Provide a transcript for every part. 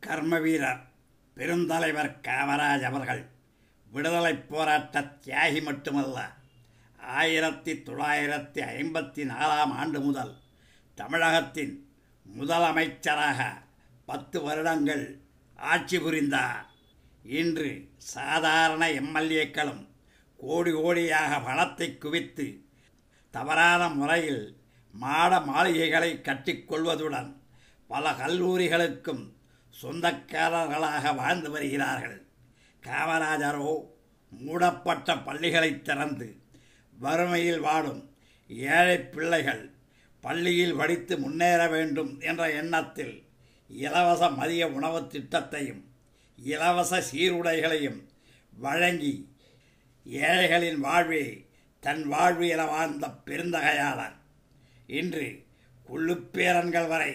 கர்மவீரர் பெருந்தலைவர் காமராஜ் அவர்கள் விடுதலைப் போராட்ட தியாகி மட்டுமல்ல, 1954ஆம் ஆண்டு முதல் தமிழகத்தின் முதலமைச்சராக 10 வருடங்கள் ஆட்சி புரிந்தார். இன்று சாதாரண எம்எல்ஏக்களும் கோடி கோடியாக பணத்தை குவித்து தவறான முறையில் மாட மாளிகைகளை கட்டிக்கொள்வதுடன் பல கல்லூரிகளுக்கும் சொந்தக்காரர்களாக வாழ்ந்து வருகிறார்கள். காமராஜரோ மூடப்பட்ட பள்ளிகளை திறந்து வறுமையில் வாடும் ஏழை பிள்ளைகள் பள்ளியில் படித்து முன்னேற வேண்டும் என்ற எண்ணத்தில் இலவச மதிய உணவு திட்டத்தையும் இலவச சீருடைகளையும் வழங்கி ஏழைகளின் வாழ்வே தன் வாழ்வு என வாழ்ந்த பெருந்தகையாளர் இன்று குள்ளுப்பேரன்கள் வரை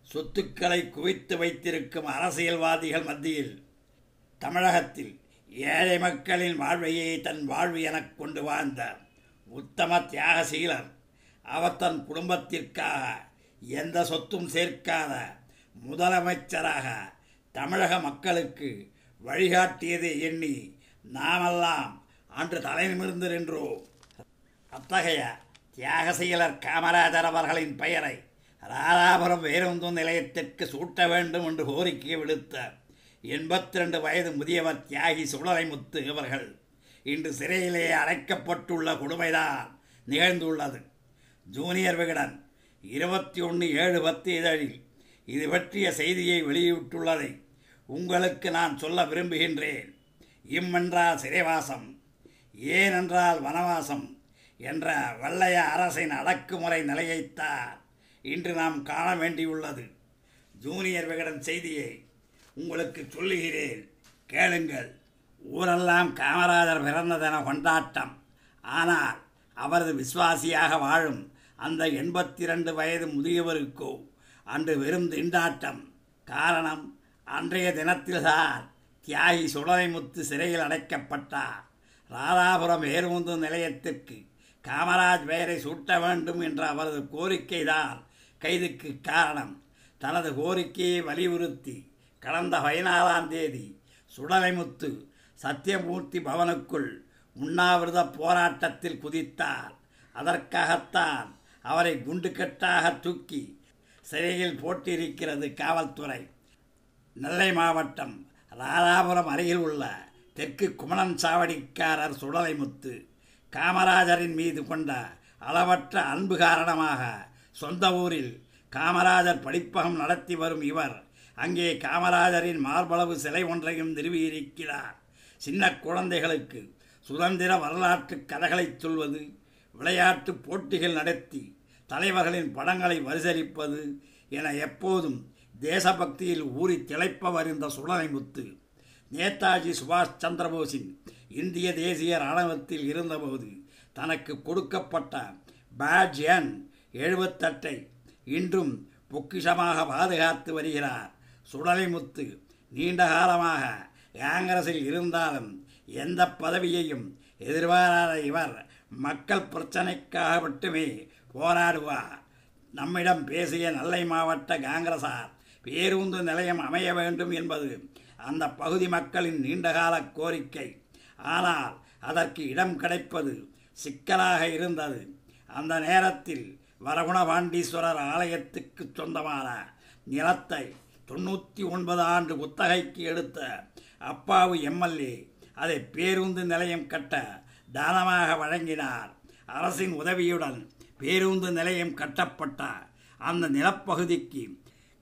சொத்துக்களை குவித்து வைத்திருக்கும் அரசியல்வாதிகள் மத்தியில் தமிழகத்தில் ஏழை மக்களின் வாழ்வையே தன் வாழ்வு எனக் கொண்டு வாழ்ந்த உத்தம தியாகசீலர். அவர் தன் குடும்பத்திற்காக எந்த சொத்தும் சேர்க்காத முதலமைச்சராக தமிழக மக்களுக்கு வழிகாட்டியதை எண்ணி நாமெல்லாம் அன்று தலை நிமிர்ந்து நின்றோம். அத்தகைய தியாகசீலர் காமராஜர் அவர்களின் பெயரை ராதாபுரம் பேருந்து நிலையத்திற்கு சூட்ட வேண்டும் என்று கோரிக்கை விடுத்த 82 வயது முதியவர் தியாகி சுடலைமுத்து அவர்கள் இன்று சிறையிலே அடைக்கப்பட்டுள்ள கொடுமைதான் நிகழ்ந்துள்ளது. ஜூனியர் விகடன் 21/7/10 இதழில் இது பற்றிய செய்தியை வெளியிட்டுள்ளதை உங்களுக்கு நான் சொல்ல விரும்புகின்றேன். என்றால் சிறைவாசம், ஏன் என்றால் வனவாசம் என்ற வெள்ளைய அரசின் அடக்குமுறை நிலையைத்தான் இன்று நாம் காண வேண்டியுள்ளது. ஜூனியர் விகடன் செய்தியை உங்களுக்கு சொல்லுகிறேன், கேளுங்கள். ஊரெல்லாம் காமராஜர் பிறந்ததென கொண்டாட்டம். ஆனால் அவரது விசுவாசியாக வாழும் அந்த 82 வயது முதியவருக்கோ அன்று வெறும் திண்டாட்டம். காரணம், அன்றைய தினத்தில்தான் தியாகி சுடலைமுத்து சிறையில் அடைக்கப்பட்டார். ராதாபுரம் பேருந்து நிலையத்திற்கு காமராஜ் பெயரை சூட்ட வேண்டும் என்ற அவரது கோரிக்கைதான் கைதுக்கு காரணம். தனது கோரிக்கையை வலியுறுத்தி கடந்த 14ஆம் தேதி சுடலைமுத்து சத்தியமூர்த்தி பவனுக்குள் உண்ணாவிரத போராட்டத்தில் குதித்தார். அதற்காகத்தான் அவரை குண்டுக்கட்டாக தூக்கி சிறையில் போட்டிருக்கிறது காவல்துறை. நெல்லை மாவட்டம் ராதாபுரம் அருகில் உள்ள தெற்கு குமணன் சாவடிக்காரர் சுடலைமுத்து காமராஜரின் மீது கொண்ட அளவற்ற அன்பு காரணமாக சொந்த ஊரில் காமராஜர் படிப்பகம் நடத்தி வரும் இவர் அங்கே காமராஜரின் மார்பளவு சிலை ஒன்றையும் நிறுவியிருக்கிறார். சின்ன குழந்தைகளுக்கு சுதந்திர வரலாற்று கதைகளை சொல்வது, விளையாட்டு போட்டிகள் நடத்தி தலைவர்களின் படங்களை வரிசரிப்பது என எப்போதும் தேசபக்தியில் ஊறி திளைப்பவர் இந்த சுடலைமுத்து. நேதாஜி சுபாஷ் சந்திரபோஸின் இந்திய தேசிய இராணுவத்தில் இருந்தபோது தனக்கு கொடுக்கப்பட்ட பேட்ஜ் எண் 78 இன்றும் பொக்கிஷமாக பாதுகாத்து வருகிறார். சுடலைமுத்து நீண்ட காலமாக காங்கிரஸில் இருந்தாலும் எந்த பதவியையும் எதிர்பாராத இவர் மக்கள் பிரச்சனைக்காக மட்டுமே போராடுவார். நம்மிடம் பேசிய நெல்லை மாவட்ட காங்கிரசார் பேருந்து நிலையம் அமைய வேண்டும் என்பது அந்த பகுதி மக்களின் நீண்டகால கோரிக்கை. ஆனால் அதற்கு இடம் கிடைப்பது சிக்கலாக இருந்தது. அந்த நேரத்தில் வரகுணபாண்டீஸ்வரர் ஆலயத்துக்கு சொந்தமான நிலத்தை 99 ஆண்டு குத்தகைக்கு எடுத்த அப்பாவு எம்எல்ஏ அதை பேருந்து நிலையம் கட்ட தானமாக வழங்கினார். அரசின் உதவியுடன் பேருந்து நிலையம் கட்டப்பட்ட அந்த நிலப்பகுதிக்கு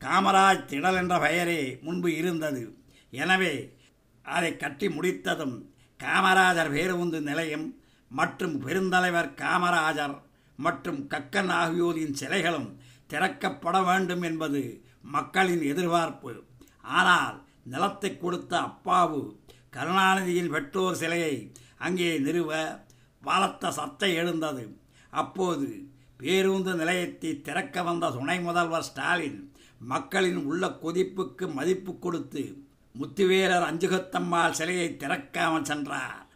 காமராஜ் திடல் என்ற பெயரே முன்பு இருந்தது. எனவே அதை கட்டி முடித்ததும் காமராஜர் பேருந்து நிலையம் மற்றும் பெருந்தலைவர் காமராஜர் மற்றும் கக்கன் ஆகியோரின் சிலைகளும் திறக்கப்பட வேண்டும் என்பது மக்களின் எதிர்பார்ப்பு. ஆனால் நிலத்தை கொடுத்த அப்பாவு கருணாநிதியின் பெற்றோர் சிலையை அங்கே நிறுவ பலத்த சர்ச்சை எழுந்தது. அப்போது பேருந்து நிலையத்தை திறக்க வந்த துணை முதல்வர் ஸ்டாலின் மக்களின் உள்ள கொதிப்புக்கு மதிப்பு கொடுத்து முத்துவேரர் அஞ்சுகத்தம்மாள் சிலையை திறக்காமல் சென்றார்.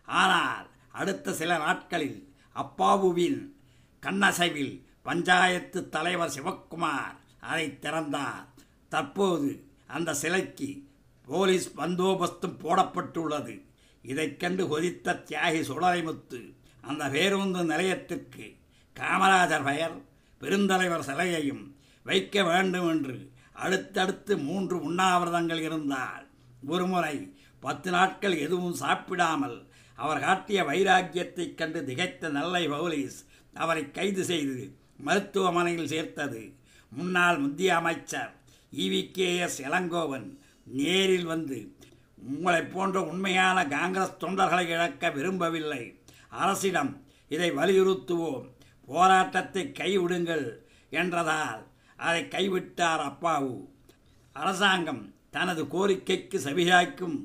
ஆனால் அடுத்த சில நாட்களில் அப்பாவுவின் கண்ணசைவில் பஞ்சாயத்து தலைவர் சிவக்குமார் அதை திறந்தார். தற்போது அந்த சிலைக்கு போலீஸ் பந்தோபஸ்தும் போடப்பட்டுள்ளது. இதைக் கண்டு கொதித்த தியாகி சுடலைமுத்து அந்த பேருந்து நிலையத்திற்கு காமராஜர் பெயர் பெருந்தலைவர் சிலையையும் வைக்க வேண்டும் என்று அடுத்தடுத்து 3 உண்ணாவிரதங்கள் இருந்தால் ஒருமுறை 10 நாட்கள் எதுவும் சாப்பிடாமல் அவர் காட்டிய வைராக்கியத்தைக் கண்டு திகைத்த நெல்லை போலீஸ் அவரை கைது செய்து மருத்துவமனையில் சேர்த்தது. முன்னாள் மத்திய அமைச்சர் EVKS இளங்கோவன் நேரில் வந்து, உங்களைப் போன்ற உண்மையான காங்கிரஸ் தொண்டர்களை இழக்க விரும்பவில்லை, அரசிடம் இதை வலியுறுத்துவோம், போராட்டத்தை கைவிடுங்கள் என்றதால் அதை கைவிட்டார் அப்பாவு. அரசாங்கம் தனது கோரிக்கைக்கு செவிசாய்க்கும்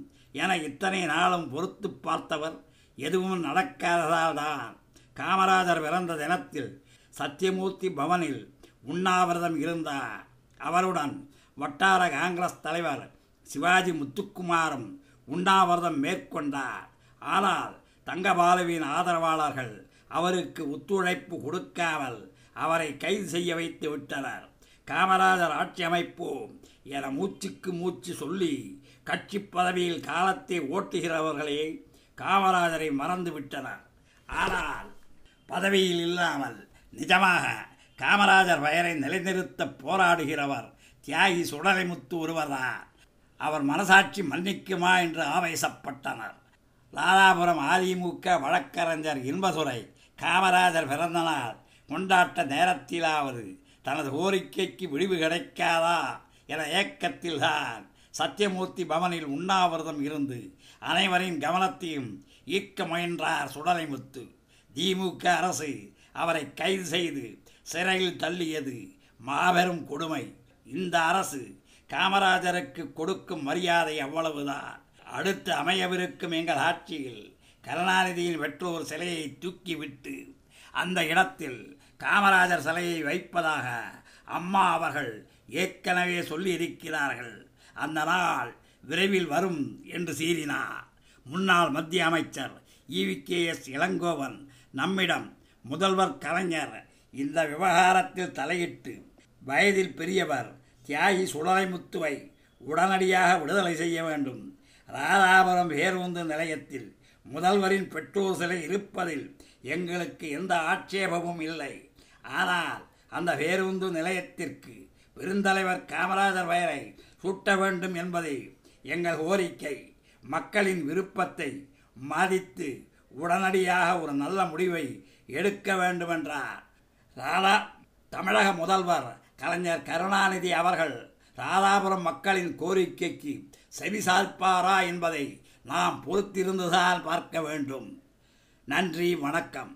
என இத்தனை நாளும் பொறுத்து பார்த்தவர். எதுவும் நடக்காததால் தான் காமராஜர் பிறந்த தினத்தில் சத்தியமூர்த்தி பவனில் உண்ணாவிரதம் இருந்தார். அவருடன் வட்டார காங்கிரஸ் தலைவர் சிவாஜி முத்துக்குமாரும் உண்ணாவிரதம் மேற்கொண்டார். ஆனால் தங்கபாலுவின் ஆதரவாளர்கள் அவருக்கு ஒத்துழைப்பு கொடுக்காமல் அவரை கைது செய்ய வைத்து விட்டனர். காமராஜர் ஆட்சி அமைப்போம் என மூச்சுக்கு மூச்சு சொல்லி கட்சி பதவியில் காலத்தை ஓட்டுகிறவர்களே காமராஜரை மறந்து விட்டனர். ஆனால் பதவியில் இல்லாமல் நிஜமாக காமராஜர் பெயரை நிலைநிறுத்த போராடுகிறவர் தியாகி சுடலைமுத்து ஒருவர்தான். அவர் மனசாட்சி மன்னிக்குமா என்று ஆவேசப்பட்டனர். லாலாபுரம் அதிமுக வழக்கறிஞர் இன்பதுரை காமராஜர் பிறந்த நாள் கொண்டாட்ட நேரத்திலாவது தனது கோரிக்கைக்கு விடிவு கிடைக்காதா என ஏக்கத்தில்தான் சத்தியமூர்த்தி பவனில் உண்ணாவிரதம் இருந்து அனைவரின் கவனத்தையும் ஈர்க்க முயன்றார் சுடலைமுத்து. திமுக அரசு அவரை கைது செய்து சிறையில் தள்ளியது மாபெரும் கொடுமை. இந்த அரசு காமராஜருக்கு கொடுக்கும் மரியாதை அவ்வளவுதான். அடுத்து அமையவிருக்கும் எங்கள் ஆட்சியில் கருணாநிதியின் பெற்றோர் சிலையை தூக்கிவிட்டு அந்த இடத்தில் காமராஜர் சிலையை வைப்பதாக அம்மா அவர்கள் ஏற்கனவே சொல்லியிருக்கிறார்கள். அந்த நாள் விரைவில் வரும் என்று சீறினார். முன்னாள் மத்திய அமைச்சர் EVKS இளங்கோவன் நம்மிடம் முதல்வர் கலைஞர் இந்த விவகாரத்தில் தலையிட்டு வயதில் பெரியவர் தியாகி சுடலைமுத்துவை உடனடியாக விடுதலை செய்ய வேண்டும், ராதாபுரம் பேருந்து நிலையத்தில் முதல்வரின் பெற்றோர் சிலை இருப்பதில் எங்களுக்கு எந்த ஆட்சேபமும் இல்லை, ஆனால் அந்த பேருந்து நிலையத்திற்கு பெருந்தலைவர் காமராஜர் பெயரை சூட்ட வேண்டும் என்பதே எங்கள் கோரிக்கை. மக்களின் விருப்பத்தை மதித்து உடனடியாக ஒரு நல்ல முடிவை எடுக்க வேண்டுமென்றார். தமிழக முதல்வர் கலைஞர் கருணாநிதி அவர்கள் ராதாபுரம் மக்களின் கோரிக்கைக்கு செவிசாய்ப்பாரா என்பதை நாம் பொறுத்திருந்துதான் பார்க்க வேண்டும். நன்றி, வணக்கம்.